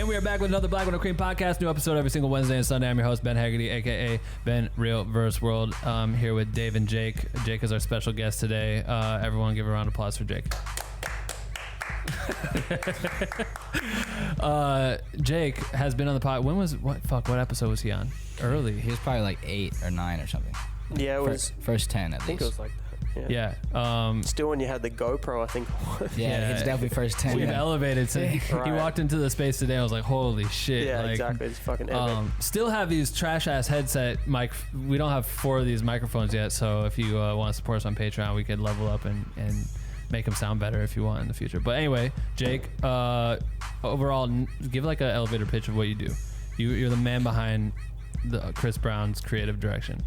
And we are back with another Black Window Cream podcast. New episode every single Wednesday and Sunday. I'm your host, Ben Haggerty, a.k.a. Ben Real Verse World. Here with Dave and Jake. Jake is our special guest today. Everyone give a round of applause for Jake. Jake has been on the pod. What episode was he on? Early. He was probably like 8 or 9 or something. Yeah, it was first 10 at least. I think it was like that. Yeah. Still when you had the GoPro, I think. Yeah, it's definitely first 10. We've elevated since Right. he walked into the space today. I was like, holy shit. Yeah, like, exactly. It's fucking epic. Still have these trash ass headset mic. We don't have 4 of these microphones yet. So if you want to support us on Patreon, we could level up and make them sound better if you want in the future. But anyway, Jake, overall, give like an elevator pitch of what you do. You're the man behind the Chris Brown's creative direction.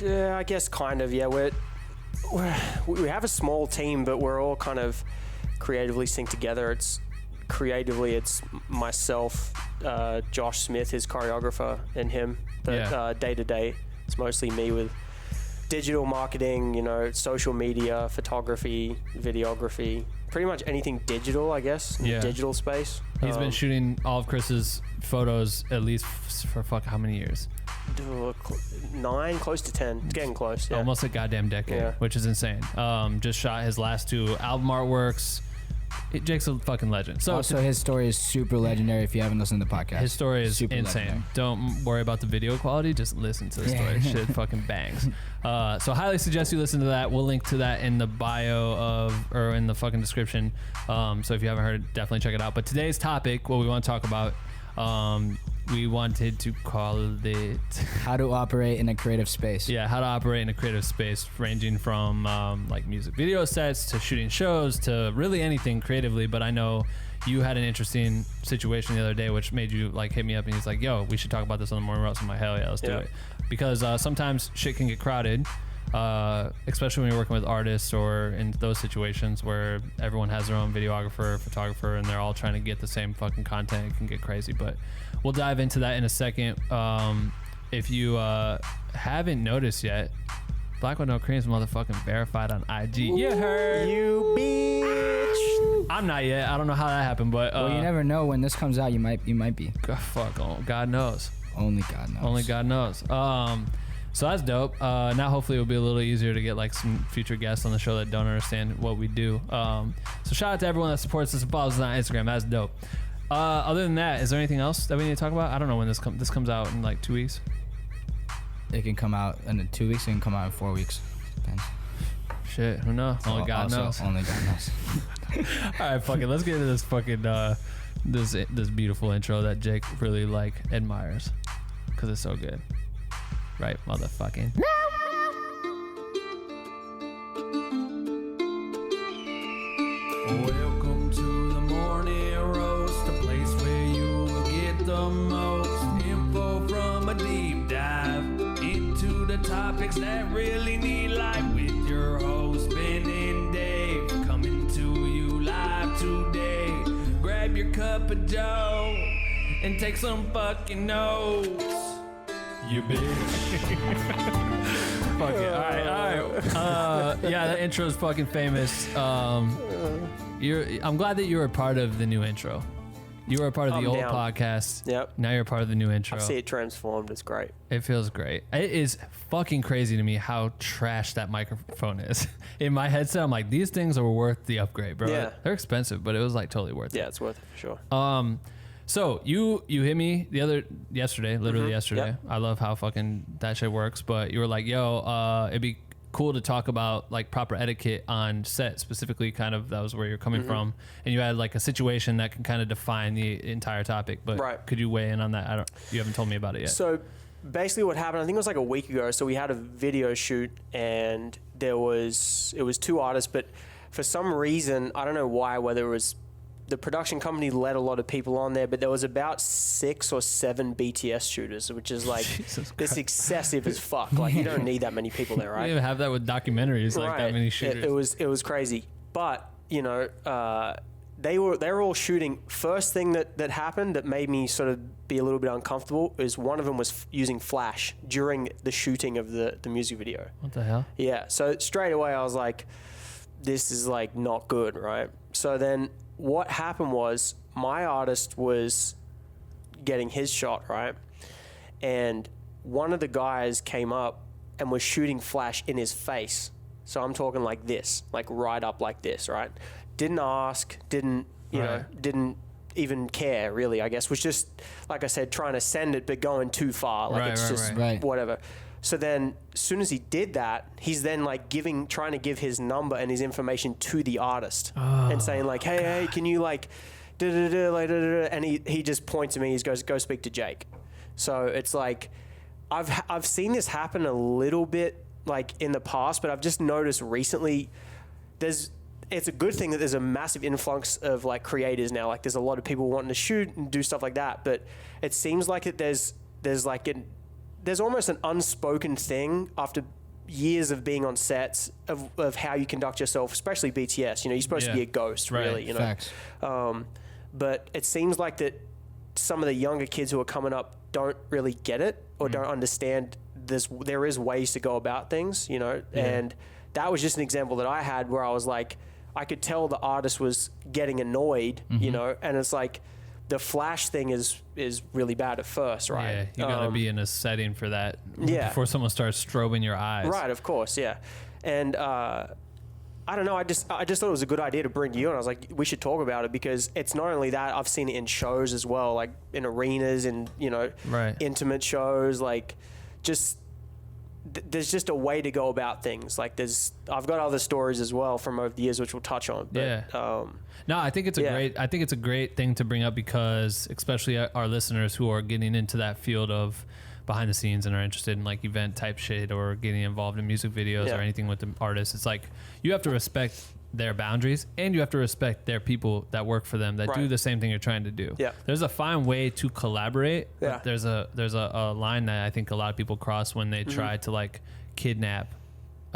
Yeah, I guess kind of. Yeah, we have a small team, but we're all kind of creatively synced together. It's myself, Josh Smith, his choreographer, and him. But day to day, it's mostly me with digital marketing, social media, photography, videography, pretty much anything digital, I guess, in the digital space. He's been shooting all of Chris's photos at least for how many years? 9, close to 10. It's getting close. Yeah. Almost a goddamn decade, which is insane. Just shot his last 2 album artworks. Jake's a fucking legend. So also, his story is super legendary. If you haven't listened to the podcast, his story is super insane. Legendary. Don't worry about the video quality. Just listen to the story. Shit fucking bangs. So highly suggest you listen to that. We'll link to that in the bio or in the fucking description. So if you haven't heard, definitely check it out. But today's topic, what we want to talk about, we wanted to call it how to operate in a creative space. Yeah, how to operate in a creative space, ranging from like music video sets to shooting shows to really anything creatively. But I know you had an interesting situation the other day which made you like hit me up and he's like, yo, we should talk about this on the morning roast. I'm like, hell yeah, let's do it. Because sometimes shit can get crowded, especially when you're working with artists or in those situations where everyone has their own videographer, photographer, and they're all trying to get the same fucking content. It can get crazy, but we'll dive into that in a second. If you haven't noticed yet, Black Window Cream's motherfucking verified on IG. You heard? You bitch. I'm not yet. I don't know how that happened, but well, you never know when this comes out. You might be. God knows. Only God knows. Only God knows. So that's dope. Now hopefully it'll be a little easier to get like some future guests on the show that don't understand what we do. So shout out to everyone that supports us and follows us on Instagram. That's dope. Other than that, is there anything else that we need to talk about? I don't know when this comes out in like 2 weeks. It can come out in 2 weeks. It can come out in 4 weeks. Depends. Shit, who knows? Only God knows. Only God knows. All right, fuck it. Let's get into this fucking this beautiful intro that Jake really admires because it's so good. Right, motherfucking. Welcome to the morning roast, a place where you will get the most info from a deep dive into the topics that really need life with your host Ben and Dave, coming to you live today. Grab your cup of joe and take some fucking notes. You bitch. Fuck it. All right. Yeah, that intro is fucking famous. I'm glad that you were a part of the new intro. You were a part of the old podcast. Yep. Now you're a part of the new intro. I see it transformed. It's great. It feels great. It is fucking crazy to me how trash that microphone is. In my headset, I'm like, these things are worth the upgrade, bro. Yeah. They're expensive, but it was like totally worth it. Yeah, it's worth it for sure. So you hit me literally yesterday. Yep. I love how fucking that shit works. But you were like, yo, it'd be cool to talk about like proper etiquette on set, specifically kind of that was where you're coming from. And you had like a situation that can kind of define the entire topic. But could you weigh in on that? You haven't told me about it yet. So basically what happened, I think it was like a week ago. So we had a video shoot and it was 2 artists, but for some reason, I don't know why, whether it was the production company let a lot of people on there, but there was about 6 or 7 BTS shooters, which is like, it's excessive as fuck. Like you don't need that many people there, right? You even have that with documentaries, like that many shooters. It was crazy. But, they were all shooting. First thing that happened that made me sort of be a little bit uncomfortable is one of them was using flash during the shooting of the music video. What the hell? Yeah. So straight away I was like, this is like not good, right? So then what happened was my artist was getting his shot, right? And one of the guys came up and was shooting flash in his face. So I'm talking like this, like right up like this, right? Didn't ask, didn't even care really, I guess. Was just, like I said, trying to send it but going too far. Like it's just whatever. So then as soon as he did that, he's then like trying to give his number and his information to the artist and saying like, hey, can you like, and he just points at me, he goes, go speak to Jake. So it's like, I've seen this happen a little bit like in the past, but I've just noticed recently it's a good thing that there's a massive influx of like creators now. Like there's a lot of people wanting to shoot and do stuff like that, but it seems like there's almost an unspoken thing after years of being on sets of how you conduct yourself, especially BTS. You know, you're supposed to be a ghost, really. You know, Facts. But it seems like that some of the younger kids who are coming up don't really get it or don't understand there is ways to go about things. You know, and that was just an example that I had where I was like, I could tell the artist was getting annoyed. You know, and it's like, the flash thing is really bad at first, right? Yeah, you gotta be in a setting for that before someone starts strobing your eyes. Right, of course, yeah. And I don't know, I just thought it was a good idea to bring you on. I was like, we should talk about it because it's not only that, I've seen it in shows as well, like in arenas and, you know, intimate shows, like just there's just a way to go about things. Like I've got other stories as well from over the years, which we'll touch on. But, no, I think it's a great thing to bring up because especially our listeners who are getting into that field of behind the scenes and are interested in like event type shit or getting involved in music videos or anything with the artists. It's like, you have to respect their boundaries and you have to respect their people that work for them that do the same thing you're trying to do. Yeah. There's a fine way to collaborate. Yeah. But there's a line that I think a lot of people cross when they try to like kidnap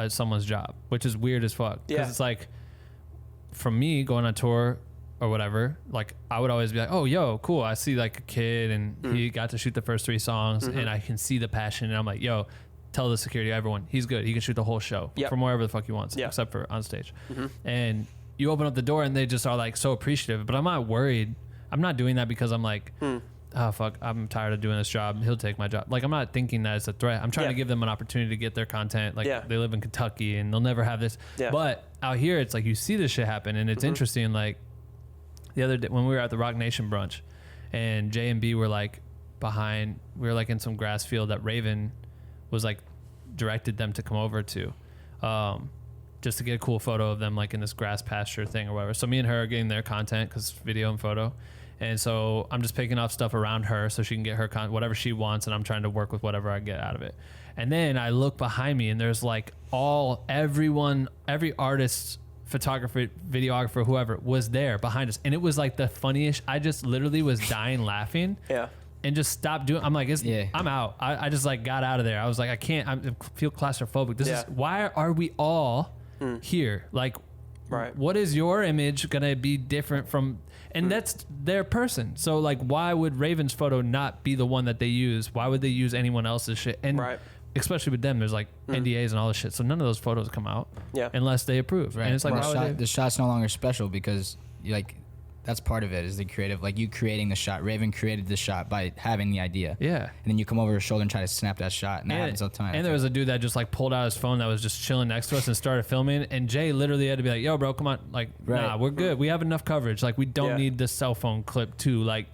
someone's job, which is weird as fuck. Because it's like, from me going on tour or whatever, like I would always be like, oh, yo, cool. I see like a kid and he got to shoot the first 3 songs and I can see the passion. And I'm like, yo, tell the security, everyone, he's good. He can shoot the whole show from wherever the fuck he wants, except for on stage. And you open up the door and they just are like so appreciative, but I'm not worried. I'm not doing that because I'm like, oh fuck, I'm tired of doing this job. He'll take my job. Like, I'm not thinking that it's a threat. I'm trying to give them an opportunity to get their content. Like they live in Kentucky and they'll never have this. But out here, it's like, you see this shit happen and it's interesting. Like the other day when we were at the Rock Nation brunch and J and B were like behind, we were like in some grass field that Raven was like directed them to come over to, just to get a cool photo of them like in this grass pasture thing or whatever. So me and her are getting their content because video and photo. And so I'm just picking off stuff around her so she can get her whatever she wants, and I'm trying to work with whatever I get out of it. And then I look behind me and there's like every artist, photographer, videographer, whoever was there behind us. And it was like the funniest. I just literally was dying laughing. And just stopped doing. I'm like, I'm out. I just like got out of there. I was like, I feel claustrophobic. This is why are we all here? Like, what is your image gonna be different from? And that's their person. So like, why would Raven's photo not be the one that they use? Why would they use anyone else's shit? And especially with them, there's like NDAs and all this shit. So none of those photos come out unless they approve. And it's like, the shot's no longer special because that's part of it, is the creative, like you creating the shot. Raven created the shot by having the idea. And then you come over his shoulder and try to snap that shot. And that happens all the time. And there was a dude that just like pulled out his phone that was just chilling next to us and started filming. And Jay literally had to be like, yo, bro, come on. Like, nah, we're good. We have enough coverage. Like, we don't need this cell phone clip too. Like,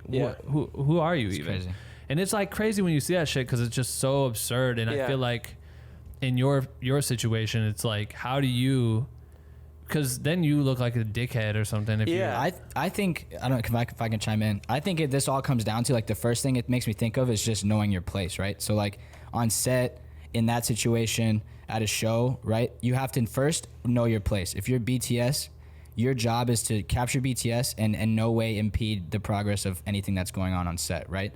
who are you even? Crazy. And it's like crazy when you see that shit because it's just so absurd. And I feel like in your situation, it's like, how do you... Because then you look like a dickhead or something. I think, I don't know if I can chime in. I think this all comes down to like the first thing it makes me think of is just knowing your place, right? So like on set, in that situation, at a show, right? You have to first know your place. If you're BTS, your job is to capture BTS and in no way impede the progress of anything that's going on set, right?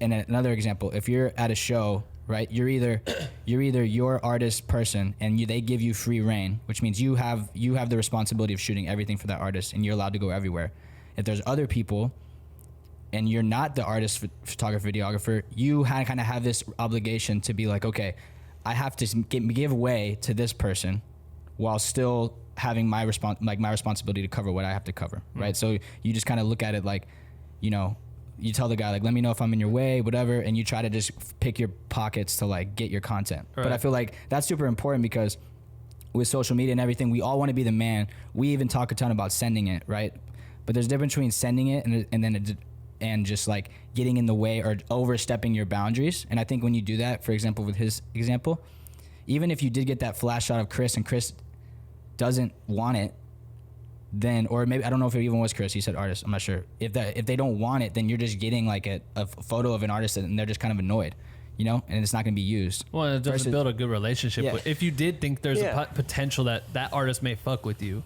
And another example, if you're at a show, right, you're either your artist person and they give you free reign, which means you have the responsibility of shooting everything for that artist and you're allowed to go everywhere. If there's other people and you're not the artist, photographer, videographer, you kind of have this obligation to be like, okay, I have to give way to this person while still having my responsibility to cover what I have to cover, right? So you just kind of look at it like, you tell the guy like, let me know if I'm in your way, whatever, and you try to just pick your pockets to like get your content. Right. But I feel like that's super important because with social media and everything, we all want to be the man. We even talk a ton about sending it, right? But there's a difference between sending it and just like getting in the way or overstepping your boundaries. And I think when you do that, for example, with his example, even if you did get that flash shot of Chris and Chris doesn't want it, then, or maybe I don't know if it even was Chris. He said artist. I'm not sure. If they don't want it, then you're just getting like a photo of an artist and they're just kind of annoyed, you know, and it's not going to be used. Well, it doesn't build a good relationship. Yeah. If you did think there's a potential that artist may fuck with you,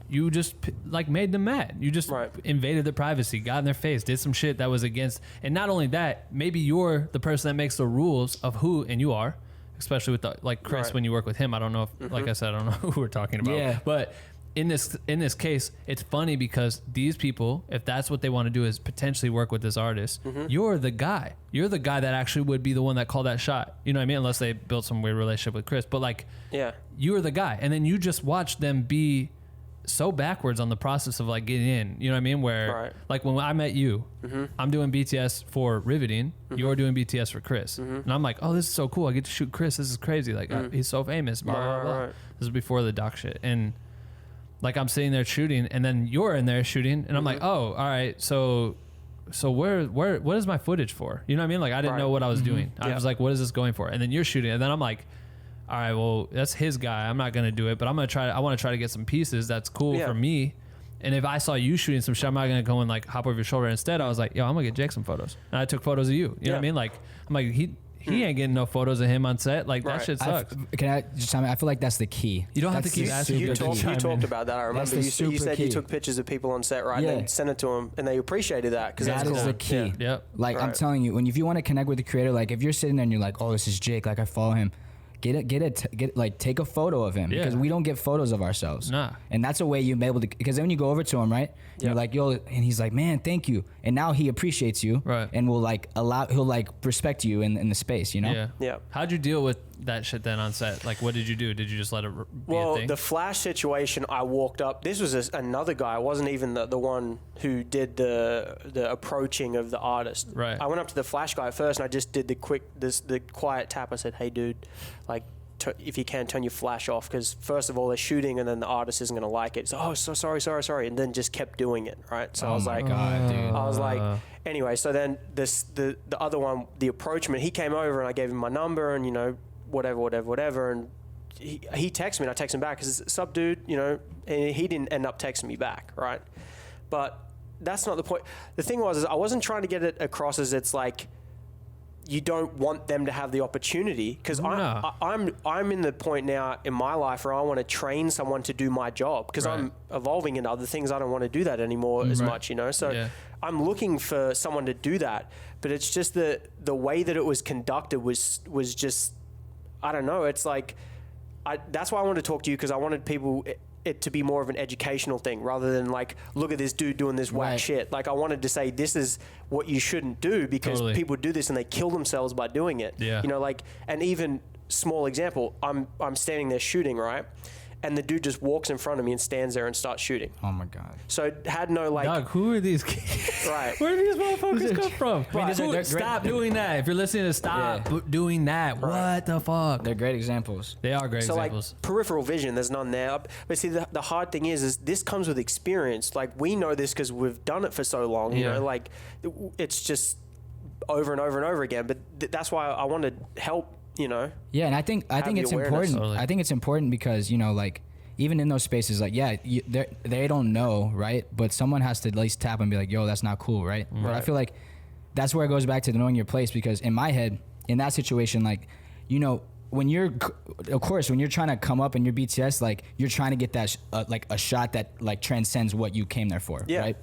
you just like made them mad. You just invaded their privacy, got in their face, did some shit that was against. And not only that, maybe you're the person that makes the rules of who, and you are, especially with like Chris when you work with him. I don't know if, like I said, I don't know who we're talking about. Yeah. But in this case, it's funny because these people, if that's what they want to do is potentially work with this artist, you're the guy. You're the guy that actually would be the one that called that shot. You know what I mean? Unless they built some weird relationship with Chris. But like, you were the guy. And then you just watch them be so backwards on the process of like getting in. You know what I mean? Where like when I met you, I'm doing BTS for Riveting. You're doing BTS for Chris. And I'm like, oh, this is so cool. I get to shoot Chris. This is crazy. Like he's so famous. Blah, blah, blah. This is before the doc shit. And like I'm sitting there shooting, and then you're in there shooting, and I'm like, oh, all right, so where what is my footage for? You know what I mean? Like I didn't know what I was doing. I was like, what is this going for? And then you're shooting, and then I'm like, all right, well that's his guy. I'm not gonna do it, but I want to try to get some pieces that's cool for me. And if I saw you shooting some shit, I'm not gonna go and like hop over your shoulder. Instead, I was like, yo, I'm gonna get Jake some photos, and I took photos of you. You know what I mean? Like I'm like he ain't getting no photos of him on set. Like that shit sucks. Can I just tell me? I feel like that's the key. You don't have to keep asking. You talked about that. I remember you said you took pictures of people on set, right? And then sent it to them, and they apprecited that because that is the key. Yep. Like I'm telling you, if you want to connect with the creator, like if you're sitting there and you're like, oh, this is Jake, like I follow him. Take a photo of him because we don't get photos of ourselves. Nah. And that's a way you'll be able to, because then when you go over to him, right? You're like, yo, and he's like, man, thank you. And now he appreciates you. Right. And will like he'll like respect you in the space, you know? Yeah. Yeah. How'd you deal with that shit then on set? Like, what did you do? Did you just let it be a thing? The flash situation, I walked up. This was another guy. I wasn't even the one who did the approaching of the artist. Right. I went up to the flash guy first, and I just did the quiet tap. I said, hey, dude, like, if you can, turn your flash off, because first of all they're shooting and then the artist isn't going to like it. So, oh, so sorry, and then just kept doing it, right? So I was like, God, dude. I was like, anyway. So then the other one, the approachment, he came over and I gave him my number and whatever, and he texted me and I texted him back because sup, dude, and he didn't end up texting me back, right? But that's not the point. The thing was, is I wasn't trying to get it across as it's like, you don't want them to have the opportunity, because I'm in the point now in my life where I want to train someone to do my job, because I'm evolving into other things. I don't want to do that anymore as much, So I'm looking for someone to do that, but it's just the way that it was conducted was just, I don't know. It's like, that's why I wanted to talk to you, because I wanted it to be more of an educational thing rather than like, look at this dude doing this whack shit. Like I wanted to say, this is what you shouldn't do, because people do this and they kill themselves by doing it. Yeah. And even small example, I'm standing there shooting, right? And the dude just walks in front of me and stands there and starts shooting. Oh my God. So it had no like. Dog, who are these kids? Right. Where do these motherfuckers come from? They're Stop doing that. If you're listening to stop doing that, what the fuck? They're great examples. They are great examples. Like peripheral vision, there's none there. But see, the hard thing is this comes with experience. Like we know this because we've done it for so long. You know, like it's just over and over and over again. But that's why I want to help. Yeah, and I think it's important. Totally. I think it's important because like even in those spaces, like they don't know, right? But someone has to at least tap and be like, yo, that's not cool, right? But I feel like that's where it goes back to knowing your place, because in my head, in that situation, like when you're trying to come up in your BTS, like you're trying to get that like a shot that like transcends what you came there for, right?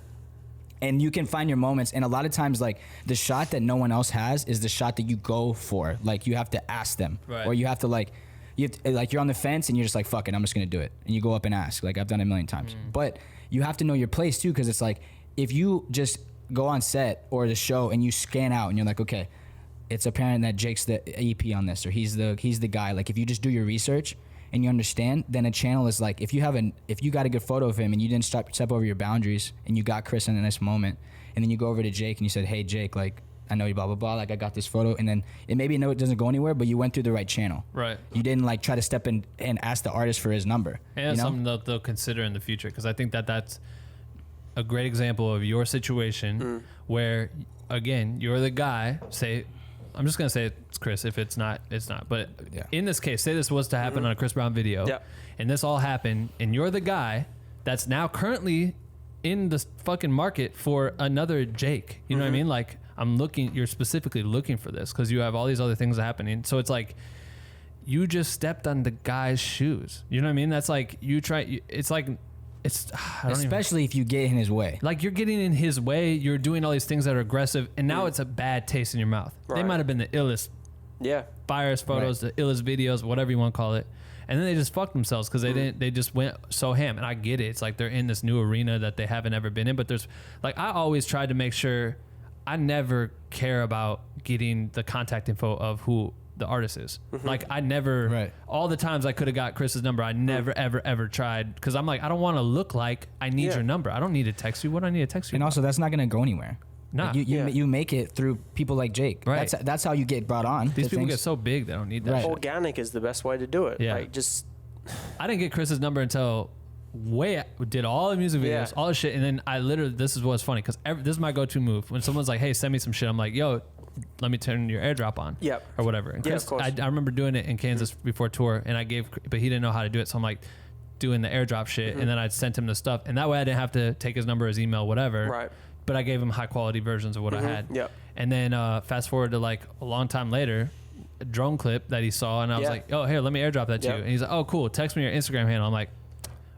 And you can find your moments, and a lot of times like the shot that no one else has is the shot that you go for. Like you have to ask them, or you have to like you're on the fence and you're just like, fuck it, I'm just gonna do it, and you go up and ask. Like I've done it a million times. But you have to know your place too, because it's like if you just go on set or the show and you scan out and you're like, okay, it's apparent that Jake's the EP on this, or he's the guy. Like if you just do your research and you understand, then a channel is like, if you got a good photo of him and you didn't step over your boundaries and you got Chris in this moment and then you go over to Jake and you said, hey Jake, like I know you blah blah blah, like I got this photo, and then it doesn't go anywhere, but you went through the right channel. Right. You didn't like try to step in and ask the artist for his number. And that's something they'll consider in the future, because I think that's a great example of your situation where, again, you're the guy. Say, I'm just gonna say it's Chris. If it's not, it's not. But in this case, say this was to happen on a Chris Brown video, and this all happened, and you're the guy that's now currently in the fucking market for another Jake. You know what I mean? Like, you're specifically looking for this because you have all these other things happening. So it's like you just stepped on the guy's shoes. You know what I mean? That's like especially if you get in his way. Like, you're getting in his way. You're doing all these things that are aggressive, and now it's a bad taste in your mouth. Right. They might have been the illest, firest photos, the illest videos, whatever you want to call it. And then they just fucked themselves because they just went so ham. And I get it. It's like they're in this new arena that they haven't ever been in. But there's, like, I always tried to make sure I never care about getting the contact info of who the artist is. Like, I never, all the times I could have got Chris's number, I never, ever tried. Because I'm like, I don't want to look like I need your number. I don't need to text you. What do I need to text you? And also, that's not going to go anywhere. Nah. Like you make it through people like Jake. Right. That's how you get brought on. These people get so big, they don't need that shit. Organic is the best way to do it. Yeah. Like, just... I didn't get Chris's number until did all the music videos, all the shit, and then I literally, this is what's funny, because this is my go-to move. When someone's like, hey, send me some shit, I'm like, yo, let me turn your AirDrop on. Or whatever. And Chris, of course. I remember doing it in Kansas before tour, and but he didn't know how to do it, so I'm like doing the AirDrop shit, and then I sent him the stuff, and that way I didn't have to take his number, his email, whatever. Right. But I gave him high quality versions of what I had. And then fast forward to like a long time later, a drone clip that he saw, and I was like, oh, here, let me AirDrop that to you. And he's like, oh, cool, text me your Instagram handle. I'm like,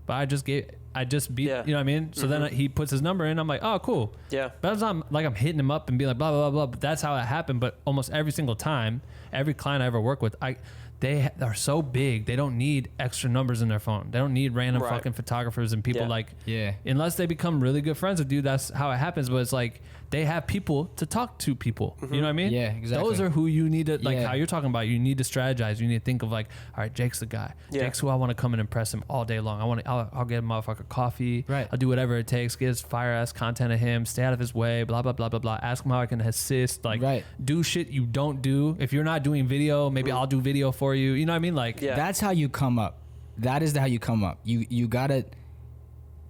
but I just beat, you know what I mean? So then he puts his number in. I'm like, oh, cool. But it's not like I'm hitting him up and be like, blah, blah, blah, blah. But that's how it happened. But almost every single time, every client I ever work with, they are so big, they don't need extra numbers in their phone. They don't need random fucking photographers and people unless they become really good friends with you, that's how it happens. But it's like, they have people to talk to people. You know what I mean? Yeah, exactly. Those are who you need to, like how you're talking about, you need to strategize. You need to think of like, all right, Jake's the guy. Jake's who I want to come and impress him all day long. I'll get a motherfucker coffee. Right. I'll do whatever it takes, get his fire ass content of him, stay out of his way, blah, blah, blah, blah, blah. Ask him how I can assist. Like, do shit you don't do. If you're not doing video, maybe I'll do video for you. You know what I mean? Like, that's how you come up. That is how you come up. You gotta.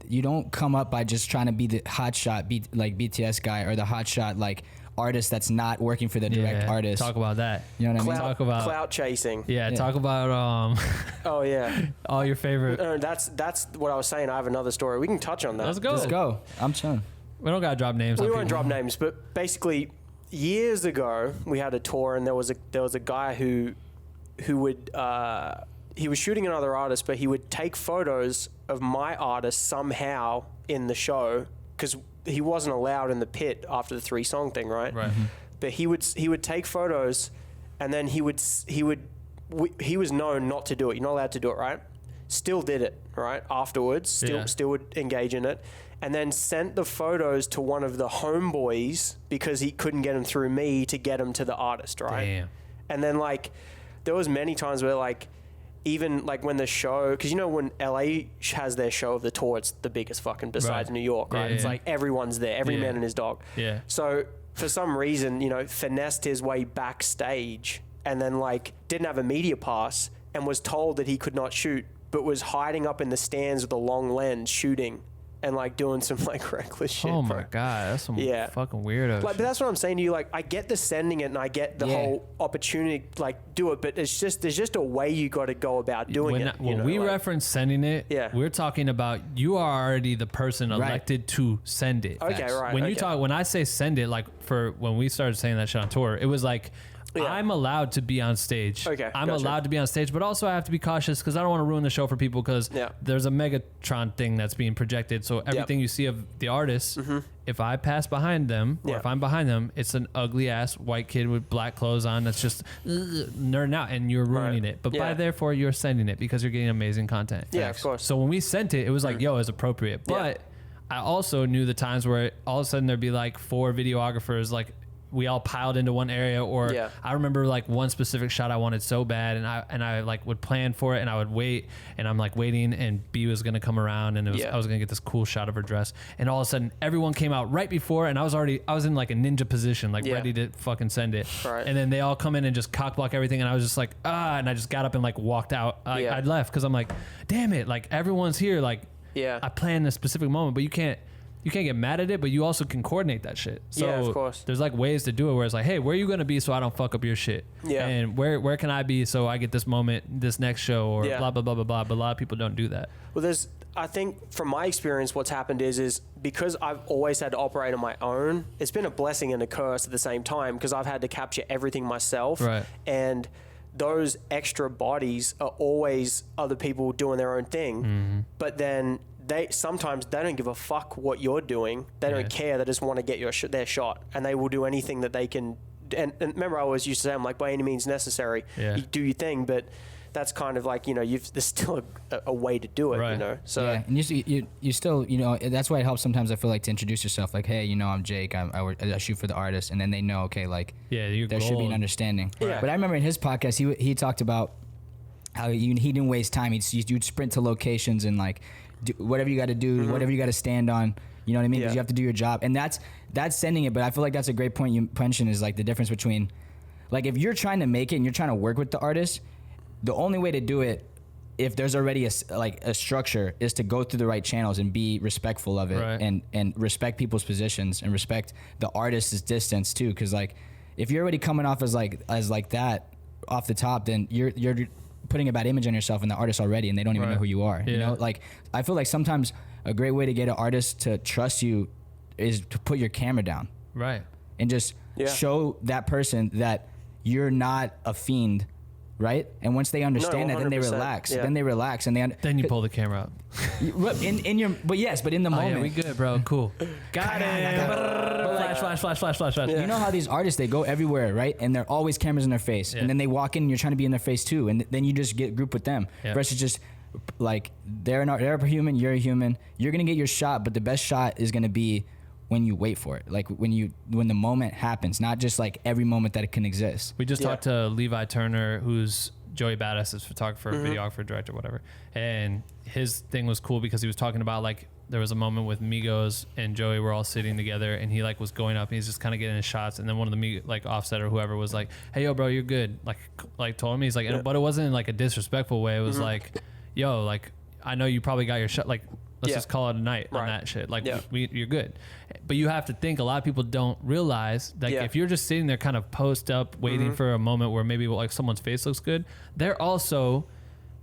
You don't come up by just trying to be the hotshot, like BTS guy, or the hotshot like artist that's not working for the direct artist. Talk about that. You know what I mean? Talk about clout chasing. Talk about oh yeah, all your favorite. That's what I was saying. I have another story. We can touch on that. Let's go. I'm chilling. We don't gotta drop names. We won't drop names, but basically, years ago we had a tour, and there was a guy who would he was shooting another artist, but he would take photos of my artist somehow in the show, because he wasn't allowed in the pit after the 3-song thing, right? But he would take photos, and then he was known not to do it. You're not allowed to do it, right? Still did it, right? Afterwards, still would engage in it, and then sent the photos to one of the homeboys because he couldn't get them through me to get them to the artist, right? Damn. And then like there was many times where like, even like when the show, because you know when LA has their show of the tour, it's the biggest fucking besides New York, right? It's like everyone's there, every man and his dog. So for some reason, finessed his way backstage, and then like didn't have a media pass, and was told that he could not shoot, but was hiding up in the stands with a long lens shooting, and like doing some like reckless shit. Oh my god, that's some fucking weirdo. Like, but that's what I'm saying to you. Like, I get the sending it, and I get the whole opportunity, like, do it. But there's just a way you got to go about doing it. When we reference sending it, we're talking about you are already the person elected to send it. Okay, right. When I say send it, like for when we started saying that shit on tour, it was like, I'm allowed to be on stage. I'm allowed to be on stage, but also I have to be cautious because I don't want to ruin the show for people, because there's a Megatron thing that's being projected. So everything you see of the artist, if I pass behind them, or if I'm behind them, it's an ugly ass white kid with black clothes on that's just nerding out, and you're ruining it. But therefore you're sending it because you're getting amazing content. Of course. So when we sent it, it was like, yo, it's appropriate. But I also knew the times where all of a sudden there'd be like 4 videographers like we all piled into one area. Or I remember like one specific shot I wanted so bad, and I like would plan for it, and I would wait, and I'm like waiting, and B was gonna come around, and I was gonna get this cool shot of her dress, and all of a sudden everyone came out right before, and I was in like a ninja position, like ready to fucking send it, and then they all come in and just cock block everything, and I was just like, and I just got up and like walked out. I left because I'm like, damn it, like everyone's here, like I planned a specific moment, but you can't get mad at it, but you also can coordinate that shit. So of course. There's like ways to do it where it's like, hey, where are you going to be so I don't fuck up your shit? Yeah. And where can I be so I get this moment, this next show, or blah, blah, blah, blah, blah. But a lot of people don't do that. Well, I think from my experience, what's happened is because I've always had to operate on my own, it's been a blessing and a curse at the same time, because I've had to capture everything myself. Right. And those extra bodies are always other people doing their own thing. But then sometimes they don't give a fuck what you're doing. They don't care. They just want to get their shot, and they will do anything that they can. And remember, I always used to say, I'm like, by any means necessary. You do your thing, but that's kind of like, there's still a way to do it, So and you still, that's why it helps sometimes. I feel like to introduce yourself, like, hey, I'm Jake. I shoot for the artist, and then they know, okay, like, there should be an understanding. But I remember in his podcast, he talked about how he didn't waste time. You'd sprint to locations and like. Do whatever you got to do, whatever you got to stand on, you know what I mean? Because you have to do your job, and that's sending it. But I feel like that's a great point you mentioned, is like the difference between, like, if you're trying to make it and you're trying to work with the artist, the only way to do it, if there's already a structure, is to go through the right channels and be respectful of it, and respect people's positions and respect the artist's distance too. Because like, if you're already coming off as that off the top, then you're putting a bad image on yourself and the artist already, and they don't even know who you are. You know, like, I feel like sometimes a great way to get an artist to trust you is to put your camera down, and just show that person that you're not a fiend, and once they understand that, then they relax. Then they relax, and then you pull the camera up. But in the moment, yeah, we good, bro. Cool. Got it. Flash. You know how these artists, they go everywhere, right? And they're always cameras in their face, and then they walk in, and you're trying to be in their face too, and then you just get grouped with them. Versus just like, they're a human, you're a human. You're gonna get your shot, but the best shot is gonna be when you wait for it, like when the moment happens, not just like every moment that it can exist. We just talked to Levi Turner, who's Joey Badass's photographer, videographer, director, whatever, and his thing was cool because he was talking about, like, there was a moment with Migos and Joey were all sitting together, and he like was going up and he's just kind of getting his shots, and then one of the like Offset or whoever was like, hey, yo, bro, you're good, like told him, he's like, but it wasn't in like a disrespectful way. It was like, yo, like, I know you probably got your shot, like, let's just call it a night on that shit. Like, you're good. But you have to think, a lot of people don't realize that if you're just sitting there kind of post up waiting for a moment where maybe like someone's face looks good, they're also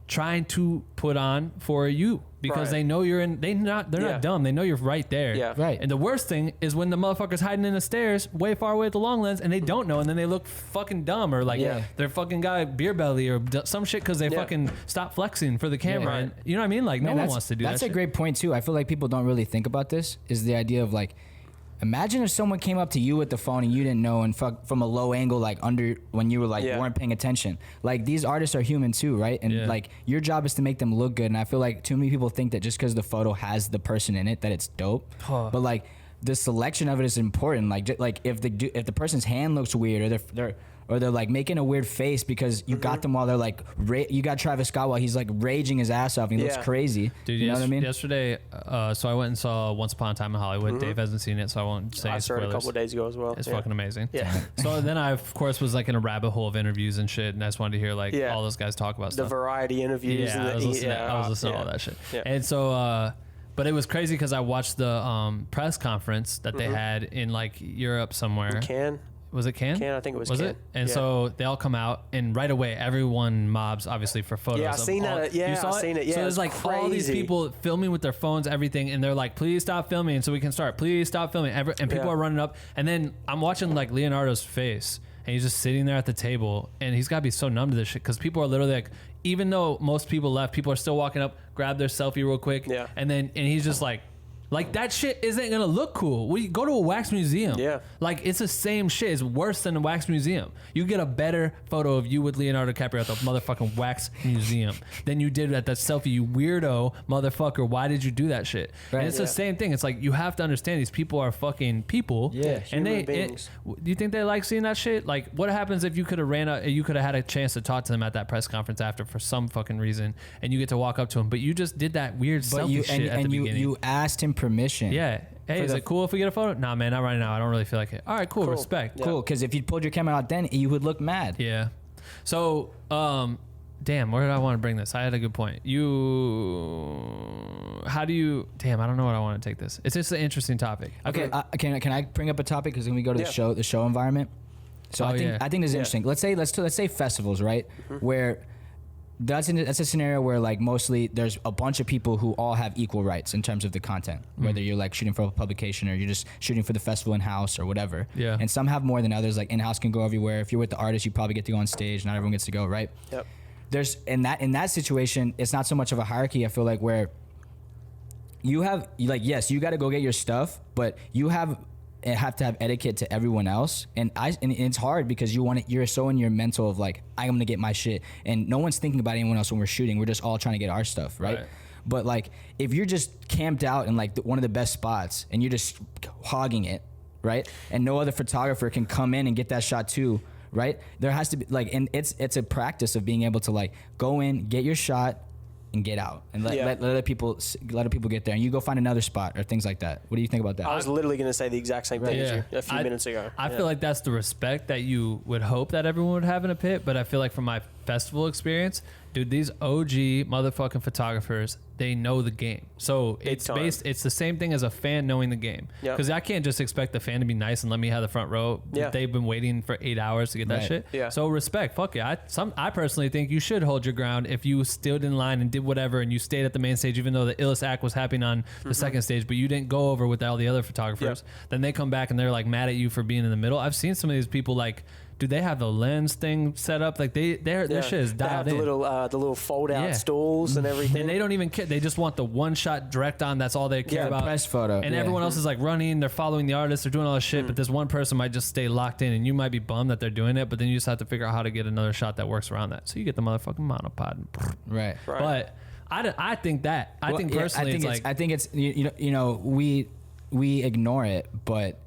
trying to put on for you because they know you're in. They're not dumb. They know you're right there. Yeah. Right. And the worst thing is when the motherfucker's hiding in the stairs way far away at the long lens and they don't know, and then they look fucking dumb, or like they're fucking got beer belly or some shit because they fucking stop flexing for the camera. And you know what I mean? Like, no one wants to do that. That's a great point too. I feel like people don't really think about this. Is the idea of like, imagine if someone came up to you with the phone and you didn't know, and from a low angle, like under, when you were like weren't paying attention. Like, these artists are human too, right? And like, your job is to make them look good. And I feel like too many people think that just because the photo has the person in it, that it's dope. But like, the selection of it is important. Like if the person's hand looks weird, or they're like making a weird face because you got them while they're like, you got Travis Scott while he's like raging his ass off and he looks crazy. Dude, you know what I mean? Yesterday, so I went and saw Once Upon a Time in Hollywood. Dave hasn't seen it, so I won't say I saw it spoilers. a couple of days ago as well. It's fucking amazing. Yeah. So then I, of course, was like in a rabbit hole of interviews and shit, and I just wanted to hear like all those guys talk about the variety interviews. Yeah, I was listening to all that shit. Yeah. And so, but it was crazy because I watched the press conference that they had in like Europe somewhere. Cannes. Was it Cannes? Cannes, I think it was Cannes. Cannes. And so they all come out, and right away everyone mobs obviously for photos. Yeah, I've seen that. Yeah, I've seen it. Yeah, so there's like all these people filming with their phones, everything, and they're like, "Please stop filming, so we can start. Please stop filming." And people are running up, and then I'm watching like Leonardo's face, and he's just sitting there at the table, and he's got to be so numb to this shit because people are literally like, even though most people left, people are still walking up, grab their selfie real quick, and he's just like Like that shit isn't gonna look cool. We go to a wax museum. Yeah. Like it's the same shit. It's worse than a wax museum. You get a better photo of you with Leonardo DiCaprio at the motherfucking wax museum than you did at that selfie. You weirdo motherfucker. Why did you do that shit? Right. And it's the same thing. It's like you have to understand these people are fucking people. Yeah, And human beings. do you think they like seeing that shit? Like what happens if you could have you could have had a chance to talk to them at that press conference after for some fucking reason, and you get to walk up to them, but you just did that weird But selfie shit at the beginning. you asked him permission. Yeah. Hey, is it cool if we get a photo? Nah, man, not right now. I don't really feel like it. All right, cool. Respect. Yeah. Cool, because if you pulled your camera out then, you would look mad. Yeah. So, damn, where did I want to bring this? I had a good point. How do you, damn, I don't know what I want to take this. It's just an interesting topic. Okay, can I bring up a topic? Because when we go to the show environment. So I think this is interesting. Let's say festivals, right? Where that's a scenario where like mostly there's a bunch of people who all have equal rights in terms of the content, whether you're like shooting for a publication or you're just shooting for the festival in house or whatever. Yeah. And some have more than others. Like in house can go everywhere. If you're with the artist, you probably get to go on stage. Not everyone gets to go, right? Yep. There's in that situation, it's not so much of a hierarchy. I feel like where you have like yes, you got to go get your stuff, but you have to have etiquette to everyone else, and it's hard because you're so in your mental of like I'm gonna get my shit, and no one's thinking about anyone else when we're shooting. We're just all trying to get our stuff, right? But like if you're just camped out in like one of the best spots and you're just hogging it, right, and no other photographer can come in and get that shot too, right? There has to be like, and it's a practice of being able to like go in, get your shot, and get out, and let other people get there, and you go find another spot or things like that. What do you think about that? I was literally going to say the exact same thing as you a few minutes ago. I feel like that's the respect that you would hope that everyone would have in a pit, but I feel like from my festival experience, dude, these OG motherfucking photographers, they know the game. So it's the same thing as a fan knowing the game. Because I can't just expect the fan to be nice and let me have the front row. Yeah. They've been waiting for 8 hours to get that shit. Yeah. So respect, fuck yeah. I personally think you should hold your ground if you stood in line and did whatever and you stayed at the main stage, even though the illest act was happening on the second stage, but you didn't go over with all the other photographers. Then they come back and they're like mad at you for being in the middle. I've seen some of these people like, dude, they have the lens thing set up. Like their shit is dialed in. They have the little fold out stools and everything. And they don't even care. They just want the one shot direct on. That's all they care about. Press photo. And everyone else is like running. They're following the artist. They're doing all this shit. But this one person might just stay locked in, and you might be bummed that they're doing it. But then you just have to figure out how to get another shot that works around that. So you get the motherfucking monopod. Right. But I think that. I think personally, I think it's you know we ignore it,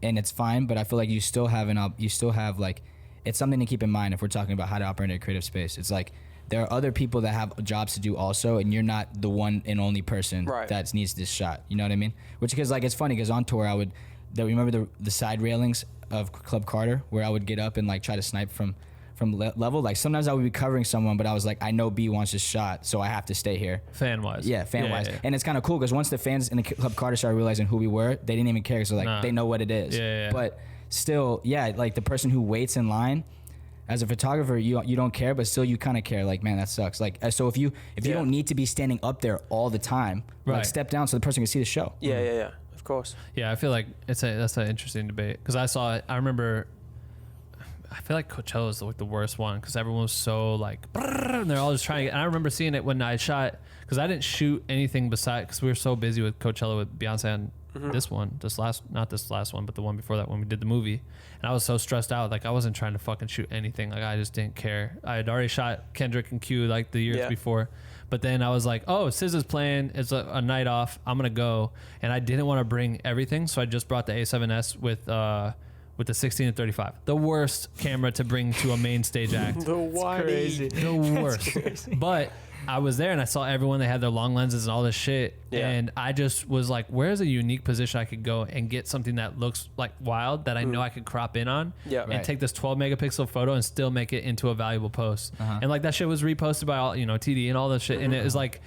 and it's fine. But I feel like you still have like. It's something to keep in mind if we're talking about how to operate in a creative space. It's like there are other people that have jobs to do also, and you're not the one and only person that needs this shot. You know what I mean? Which because like it's funny because on tour remember the side railings of Club Carter where I would get up and like try to snipe from level. Like sometimes I would be covering someone, but I was like, I know B wants this shot, so I have to stay here. Fan wise. Yeah, fan wise. And it's kind of cool because once the fans in the Club Carter started realizing who we were, they didn't even care. So like they know what it is. Yeah. But still, like the person who waits in line, as a photographer, you don't care, but still you kind of care. Like, man, that sucks. Like, so if you don't need to be standing up there all the time, like step down so the person can see the show. Yeah. Of course. Yeah, I feel like that's an interesting debate because I saw it. I remember. I feel like Coachella is like the worst one because everyone was so like, and they're all just trying to get. And I remember seeing it when I shot because I didn't shoot anything beside because we were so busy with Coachella with Beyonce and not this last one, but the one before that when we did the movie. And I was so stressed out, like I wasn't trying to fucking shoot anything. Like I just didn't care. I had already shot Kendrick and Q like the years before, but then I was like, oh, SZA's playing. It's a night off. I'm gonna go, and I didn't want to bring everything, so I just brought the A7S with the 16 and 35. The worst camera to bring to a main stage act. The worst. But I was there and I saw everyone. They had their long lenses and all this shit. Yeah. And I just was like, where's a unique position I could go and get something that looks like wild that I know I could crop in on and take this 12 megapixel photo and still make it into a valuable post. And like that shit was reposted by all, TD and all this shit. And it was like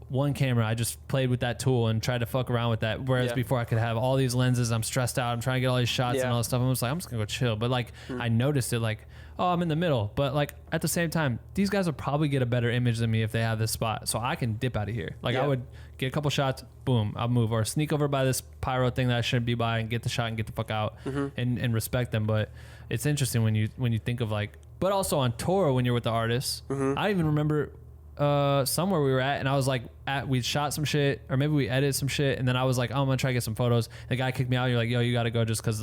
one camera. I just played with that tool and tried to fuck around with that. Whereas before I could have all these lenses. I'm stressed out. I'm trying to get all these shots and all this stuff. I'm just like, I'm just gonna go chill. But like, I noticed it like, oh, I'm in the middle. But like at the same time, these guys will probably get a better image than me if they have this spot. So I can dip out of here. Like I would get a couple shots, boom, I'll move or sneak over by this pyro thing that I shouldn't be by and get the shot and get the fuck out and respect them. But it's interesting when you think of like, but also on tour when you're with the artists, I even remember somewhere we were at and I was like we shot some shit, or maybe we edited some shit, and then I was like, oh, I'm gonna try to get some photos. The guy kicked me out. You're like, yo, you gotta go just because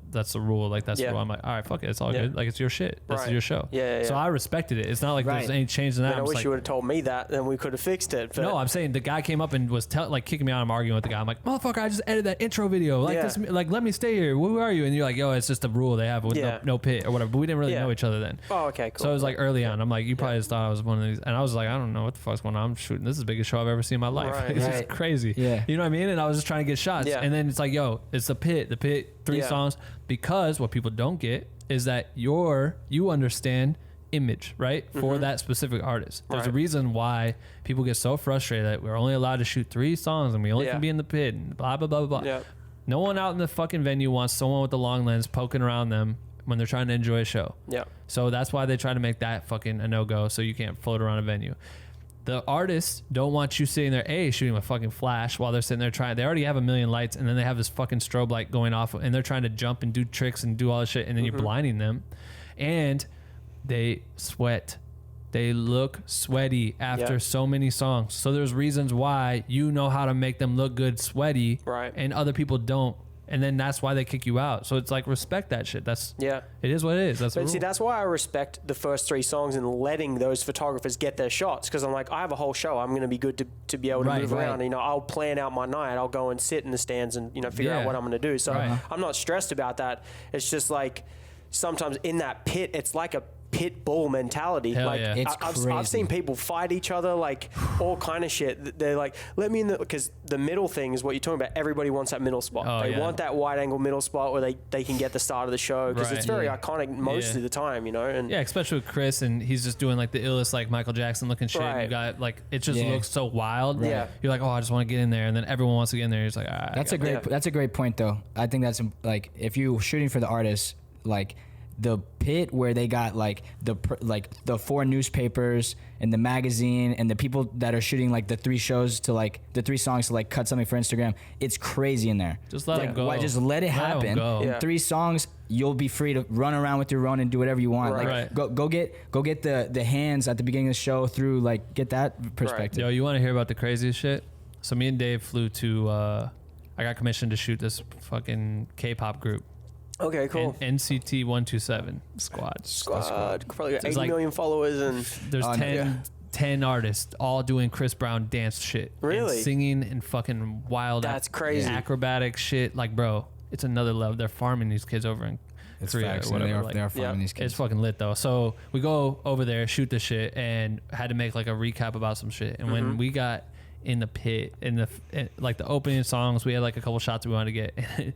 that's the rule. Like that's the rule. I'm like, all right, fuck it, it's all good. Like it's your shit. This is your show. Yeah. So I respected it. It's not like there's any change in that. I wish you would have told me that, then we could have fixed it. But no, I'm saying the guy came up and was like kicking me out. I'm arguing with the guy. I'm like, motherfucker, I just edited that intro video. Like this, like let me stay here. Who are you? And you're like, yo, it's just a rule they have with no pit or whatever. But we didn't really know each other then. Oh, okay, cool. So it was like early on. I'm like, you probably just thought I was one of these, and I was like, I don't know what the fuck's going on. I'm shooting. This is the biggest show I've ever seen in my life. It's just crazy. Yeah. You know what I mean? And I was just trying to get shots. And then it's like, yo, it's the pit, 3 songs. Because what people don't get is that you understand image, right? For that specific artist. There's a reason why people get so frustrated that we're only allowed to shoot 3 songs and we only can be in the pit and blah, blah, blah, blah, blah. No one out in the fucking venue wants someone with the long lens poking around them when they're trying to enjoy a show. So that's why they try to make that fucking a no-go, so you can't float around a venue. The artists don't want you sitting there, shooting with fucking flash while they're sitting there trying. They already have a million lights, and then they have this fucking strobe light going off, and they're trying to jump and do tricks and do all this shit, and then you're blinding them. And they sweat. They look sweaty after so many songs. So there's reasons why you know how to make them look good sweaty, and other people don't. And then that's why they kick you out. So it's like, respect that shit. It is what it is. That's but see, that's why I respect the first 3 songs and letting those photographers get their shots, because I'm like, I have a whole show. I'm going to be good to be able to move around. You know, I'll plan out my night. I'll go and sit in the stands and figure out what I'm going to do. So I'm not stressed about that. It's just like sometimes in that pit, it's like a pit bull mentality. Hell like yeah. I've seen people fight each other, like all kind of shit. They're like, let me in the, because the middle thing is what you're talking about. Everybody wants that middle spot. They want that wide angle middle spot where they can get the start of the show, because it's very iconic most of the time, and especially with Chris, and he's just doing like the illest like Michael Jackson looking shit. And you got like, it just looks so wild. You're like, oh, I just want to get in there, and then everyone wants to get in there. He's like, that's a great point though. I think that's like, if you're shooting for the artist, like the pit where they got like the 4 newspapers and the magazine and the people that are shooting like the 3 shows to like the 3 songs to like cut something for Instagram, it's crazy in there. Just let them go. Just let it happen. In 3 songs, you'll be free to run around with your own and do whatever you want. Go get the hands at the beginning of the show through, like, get that perspective. Yo, you want to hear about the craziest shit? So me and Dave flew to I got commissioned to shoot this fucking K-pop group. Okay, cool. NCT 127 squad. Probably got 80 million followers, and there's 10 artists all doing Chris Brown dance shit. Really? And singing and fucking wild. That's crazy. Acrobatic shit. Like, bro, it's another level. They're farming these kids over in Korea or whatever. They are farming these kids. It's fucking lit though. So we go over there, shoot the shit, and had to make like a recap about some shit. And when we got in the pit, in like the opening songs, we had like a couple shots we wanted to get.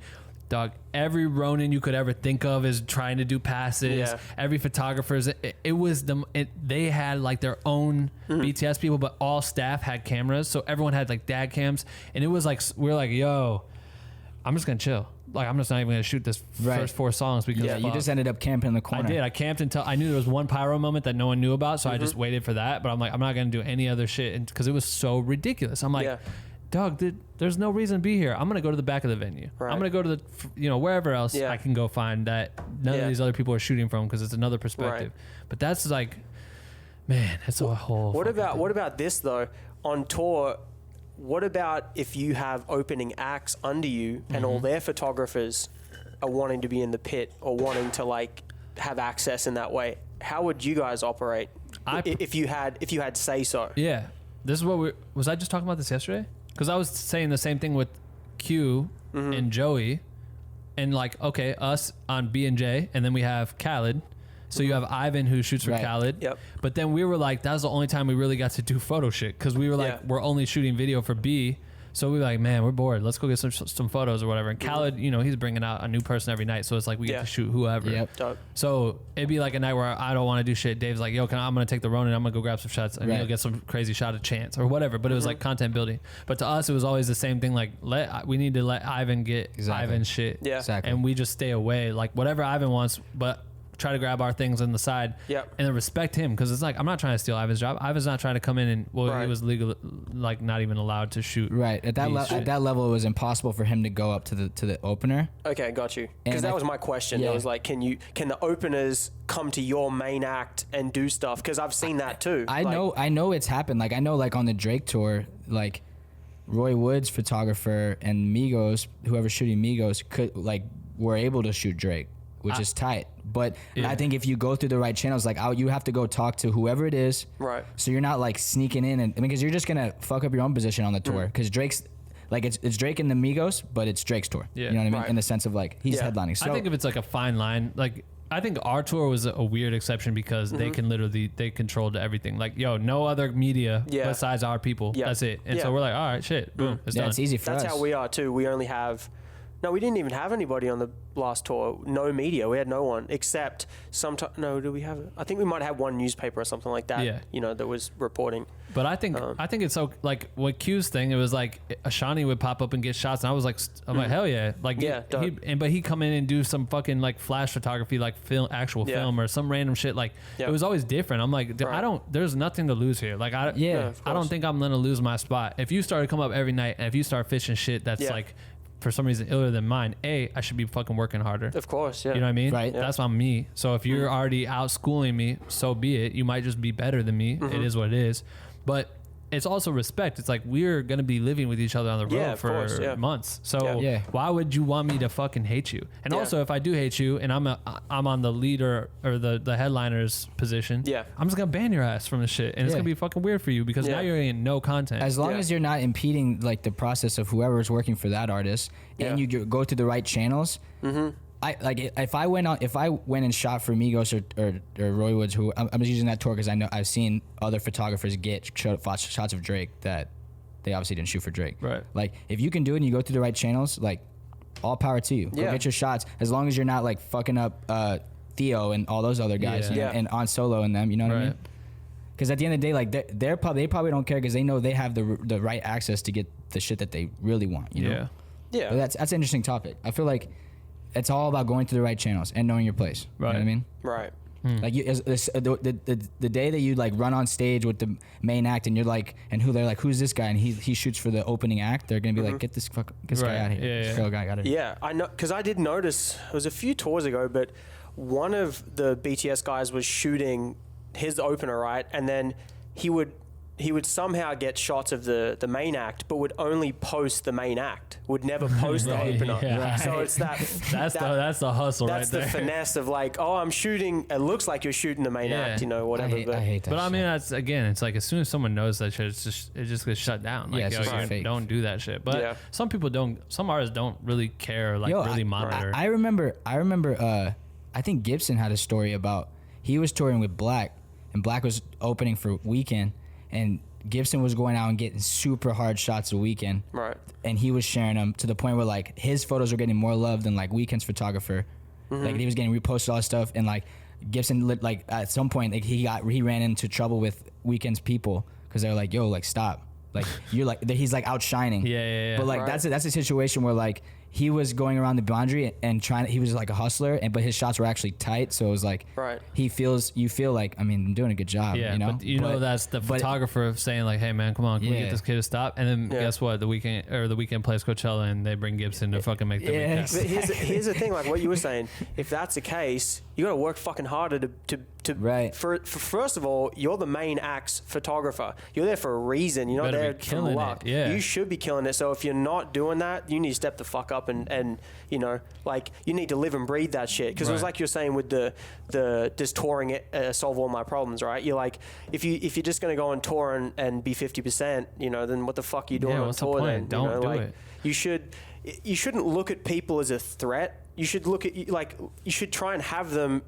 Dog, every Ronin you could ever think of is trying to do passes. Every photographer's, they had like their own BTS people, but all staff had cameras. So everyone had like dad cams. And it was like, we were like, yo, I'm just going to chill. Like, I'm just not even going to shoot this first 4 songs because you just ended up camping in the corner. I did. I camped until I knew there was one pyro moment that no one knew about. So I just waited for that. But I'm like, I'm not going to do any other shit because it was so ridiculous. I'm like, dog, there's no reason to be here. I'm gonna go to the back of the venue. I'm gonna go to the, wherever else I can go find that none of these other people are shooting from, because it's another perspective. But that's like, man, it's a whole. What about this though? On tour, what about if you have opening acts under you and all their photographers are wanting to be in the pit or wanting to like have access in that way? How would you guys operate if you had say so? Yeah, this is what was I just talking about this yesterday? Because I was saying the same thing with Q and Joey, and like, okay, us on B and J, and then we have Khaled. So you have Ivan who shoots for Khaled. But then we were like, that was the only time we really got to do photo shit, because we were like, we're only shooting video for B. So we were like, man, we're bored. Let's go get some photos or whatever. And Khaled, he's bringing out a new person every night. So it's like we get to shoot whoever. So it'd be like a night where I don't want to do shit. Dave's like, yo, I'm going to take the Ronin. I'm going to go grab some shots. And he'll get some crazy shot of Chance or whatever. But it was like content building. But to us, it was always the same thing. Like, we need to let Ivan get Ivan shit. And we just stay away. Like, whatever Ivan wants, but try to grab our things on the side and then respect him, because it's like, I'm not trying to steal Ivan's job. Ivan's not trying to come in and he was legal, like not even allowed to shoot. At that level, it was impossible for him to go up to the opener. Okay, got you. Because that was my question. It was like, can the openers come to your main act and do stuff? Because I've seen that too. I know it's happened. Like, I know, like on the Drake tour, like Roy Wood's photographer and Migos, whoever's shooting Migos, were able to shoot Drake, which is tight. But I think if you go through the right channels, like you have to go talk to whoever it is. Right. So you're not like sneaking in, and because you're just gonna fuck up your own position on the tour. Because Drake's like it's Drake and the Migos, but it's Drake's tour. Yeah. You know what I mean? Right. In the sense of like he's headlining. So I think if it's like a fine line, like I think our tour was a weird exception because they can literally they controlled everything. Like no other media besides our people. That's it. And so we're like, all right, shit, boom, it's done. It's easy for us. That's how we are too. We only have. No, we didn't even have anybody on the last tour. No media. We had no one except sometimes. No, do we have? I think we might have one newspaper or something like that. Yeah. You know, that was reporting. But I think it's so like with Q's thing. It was like Ashani would pop up and get shots, and I was like, like hell yeah, like but he'd come in and do some fucking like flash photography, like actual film or some random shit. Like it was always different. I'm like, there's nothing to lose here. Like I don't think I'm gonna lose my spot if you start to come up every night and if you start fishing shit that's like. For some reason iller than mine, I should be fucking working harder. Of course, yeah. You know what I mean? Right. That's on me. So if you're already out schooling me, so be it. You might just be better than me. It is what it is. But it's also respect. It's like we're going to be living with each other on the road for months. So why would you want me to fucking hate you? And also if I do hate you and I'm on the leader or the headliner's position, I'm just going to ban your ass from the shit. And it's going to be fucking weird for you because now you're getting no content. As long as you're not impeding like the process of whoever's working for that artist and you go to the right channels, I like if I went and shot for Migos or Roy Woods, who I'm just using that tour because I know I've seen other photographers get shots of Drake that they obviously didn't shoot for Drake. Right. Like if you can do it and you go through the right channels, like all power to you. Go get your shots as long as you're not like fucking up Theo and all those other guys and On Solo and them. You know what I mean? Because at the end of the day, like they probably don't care because they know they have the right access to get the shit that they really want. You know? Yeah. But that's an interesting topic. I feel like. It's all about going to the right channels and knowing your place. Right. You know what I mean? Right. Like the day that you like run on stage with the main act and you're like, and they're like, who's this guy? And he shoots for the opening act. They're gonna be like, get this guy out of here. This guy out of here. Yeah, I know, because I did notice it was a few tours ago, but one of the BTS guys was shooting his opener, right, and then he would somehow get shots of the main act, but would only post the main act. Would never post the opener. So it's that's the hustle right there. That's the finesse of like, oh, I'm shooting. It looks like you're shooting the main act, you know, whatever. I hate that. But I mean, that's again, it's like as soon as someone knows that shit, it just gets shut down. Like, don't do that shit. But some people don't. Some artists don't really care. Like really monitor. I remember. I think Gibson had a story about he was touring with Black, and Black was opening for Weeknd. And Gibson was going out and getting super hard shots of Weeknd. Right. And he was sharing them to the point where like his photos were getting more love than like Weeknd's photographer. Like he was getting reposted all this stuff, and like Gibson like at some point like he ran into trouble with Weeknd's people because they were like, yo, like stop. Like you're like he's like outshining. Yeah. But like that's a situation where like he was going around the boundary and he was like a hustler, but his shots were actually tight. So it was like, you feel like, I mean, I'm doing a good job. Yeah, you know? But that's the photographer saying like, hey man, come on, can we get this kid to stop? And then guess what? The Weeknd plays Coachella and they bring Gibson to fucking make the weekend. But here's the thing, like what you were saying, if that's the case, you got to work fucking harder to for first of all, you're the main act's photographer. You're there for a reason. You're not there for luck. You should be killing it. So if you're not doing that, you need to step the fuck up and you know, like you need to live and breathe that shit. Because it was like you're saying with the just touring it solve all my problems, right? You're like, if you're just gonna go on tour and be 50%, you know, then what the fuck are you doing on tour then? Don't do it. You shouldn't look at people as a threat. You should look at you should try and have them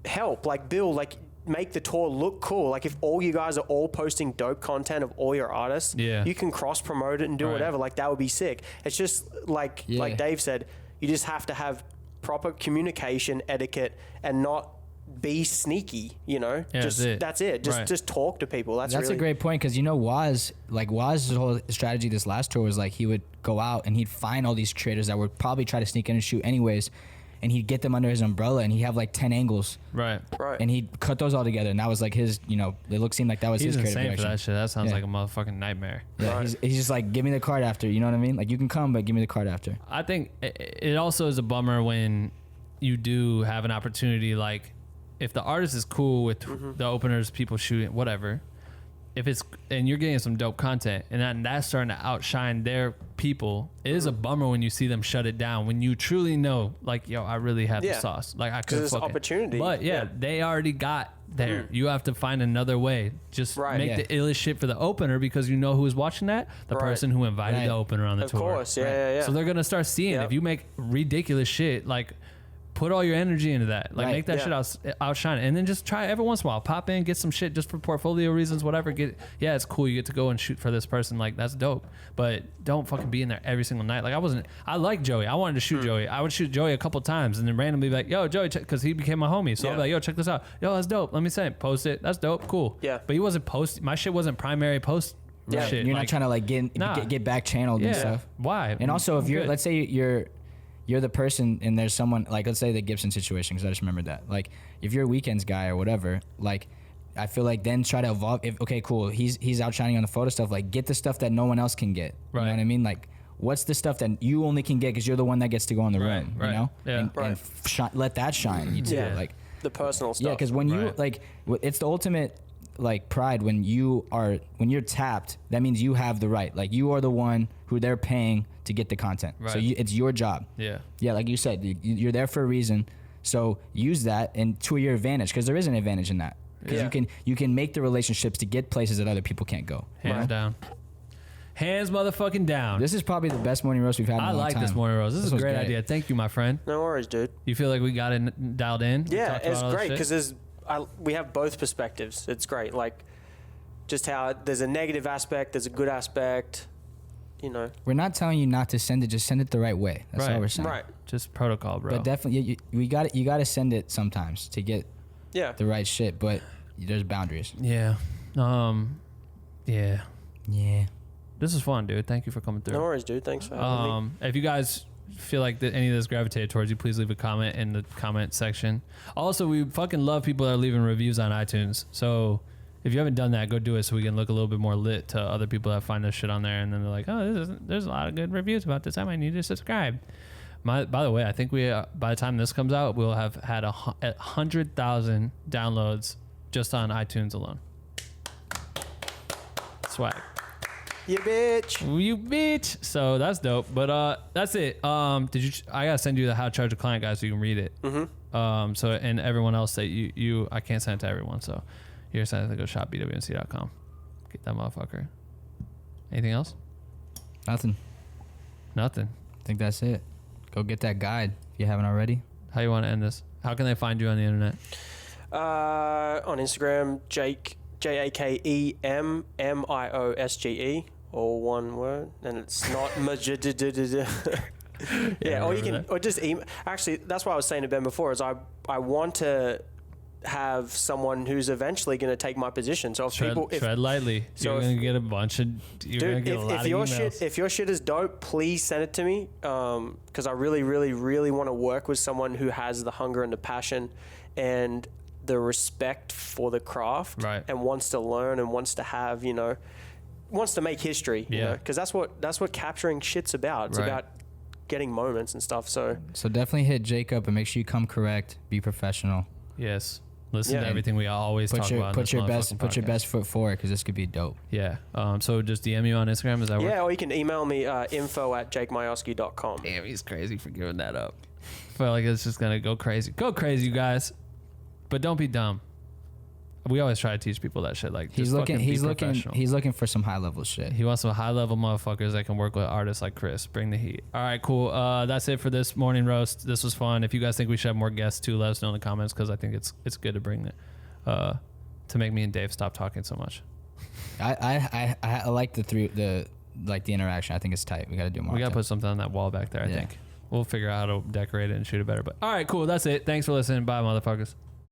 help, like build, like make the tour look cool. Like if all you guys are all posting dope content of all your artists, you can cross promote it and do whatever. Like that would be sick. It's just like Dave said, you just have to have proper communication etiquette and not be sneaky, you know. That's it. Just talk to people. That's really a great point, because you know Waz's whole strategy this last tour was like he would go out and he'd find all these creators that would probably try to sneak in and shoot anyways, and he'd get them under his umbrella and he'd have like 10 angles, right, and he'd cut those all together, and that was like his, you know, seemed like that was his creative direction. For that shit. That sounds like a motherfucking nightmare. He's just like, give me the card after, you know what I mean? Like you can come, but give me the card after. I think it also is a bummer when you do have an opportunity, like if the artist is cool with the openers, people shooting, whatever, if it's and you're getting some dope content and that's starting to outshine their people, it is a bummer when you see them shut it down when you truly know, like, yo, I really have the sauce, like I could there's opportunity. But they already got there. You have to find another way. Just make the illest shit for the opener, because you know who's watching that, the person who invited the opener on the tour. Of course, yeah. So they're gonna start seeing if you make ridiculous shit, like, put all your energy into that. Like, make that shit outshine it. And then just try every once in a while. Pop in, get some shit just for portfolio reasons, whatever. It's cool. You get to go and shoot for this person. Like, that's dope. But don't fucking be in there every single night. Like, I like Joey. I wanted to shoot Joey. I would shoot Joey a couple times and then randomly be like, yo, Joey, because he became my homie. So I'll be like, yo, check this out. Yo, that's dope. Let me send it. Post it. That's dope. Cool. Yeah. But he wasn't posting. My shit wasn't primary post. Yeah. Shit. You're not trying to like get back channeled and stuff. Why? And also, if you're, let's say you're the person and there's someone, like, let's say the Gibson situation, because I just remembered that. Like, if you're a weekends guy or whatever, like, I feel like then try to evolve. Okay, cool. He's outshining on the photo stuff. Like, get the stuff that no one else can get. You know what I mean? Like, what's the stuff that you only can get because you're the one that gets to go in the room, you know? Yeah. And let that shine. You too. Yeah. Like, the personal stuff. yeah, because when you, like, it's the ultimate, like, pride when you're tapped. That means you have the right. Like, you are the one who they're paying to get the content. So it's your job. Yeah, like you said, you're there for a reason. So use that and to your advantage, because there is an advantage in that. Because you can make the relationships to get places that other people can't go. Hands down. Hands motherfucking down. This is probably the best morning roast we've had in a long time. I like this morning roast. This is a great idea. Thank you, my friend. No worries, dude. You feel like we got it dialed in? Yeah, it's great because we have both perspectives. It's great. Like, just how there's a negative aspect, there's a good aspect, you know. We're not telling you not to send it, just send it the right way. That's all we're saying. Right. Just protocol, bro. But definitely, you got to send it sometimes to get the right shit, but there's boundaries. Yeah. Yeah. This is fun, dude. Thank you for coming through. No worries, dude. Thanks for having me. If you guys feel like that any of this gravitated towards you, please leave a comment in the comment section. Also, we fucking love people that are leaving reviews on iTunes. So if you haven't done that, go do it so we can look a little bit more lit to other people that find this shit on there, and then they're like, oh, there's a lot of good reviews about this. I might need to subscribe. By the way, I think we by the time this comes out, we'll have had 100,000 downloads just on iTunes alone. Swag. You bitch. You bitch. So that's dope. But that's it. I gotta send you the how to charge a client guide so you can read it. Mm-hmm. So, and everyone else that you I can't send it to everyone. So you're sending it to go shop BWNC.com. Get that motherfucker. Anything else? Nothing. I think that's it. Go get that guide if you haven't already. How you want to end this? How can they find you on the internet? On Instagram, Jake, JakeMiosge, all one word, and it's not yeah, or you can, or just email. Actually, that's what I was saying to Ben before. Is I want to have someone who's eventually going to take my position. So if tread lightly, you're going to get a bunch of. Dude, if your shit is dope, please send it to me. Because I really, really, really want to work with someone who has the hunger and the passion, and the respect for the craft, and wants to learn and wants to have, wants to make history. Because that's what capturing shit's about. It's about getting moments and stuff. So definitely hit Jake up and make sure you come correct, be professional. Yes. Listen to everything we always talk about. Put your best foot forward, because this could be dope. Yeah. So just DM you on Instagram. Is that work? Yeah, or you can email me info@jakemiosge.com. Damn, he's crazy for giving that up. I feel like it's just gonna go crazy. Go crazy, you guys. But don't be dumb. We always try to teach people that shit. Like, he's looking for some high level shit. He wants some high level motherfuckers that can work with artists like Chris. Bring the heat. All right, cool. That's it for this morning roast. This was fun. If you guys think we should have more guests too, let us know in the comments, because I think it's good to bring it to make me and Dave stop talking so much. I like the interaction. I think it's tight. We got to do more. We got to put something on that wall back there. I think we'll figure out how to decorate it and shoot it better. But all right, cool. That's it. Thanks for listening. Bye, motherfuckers.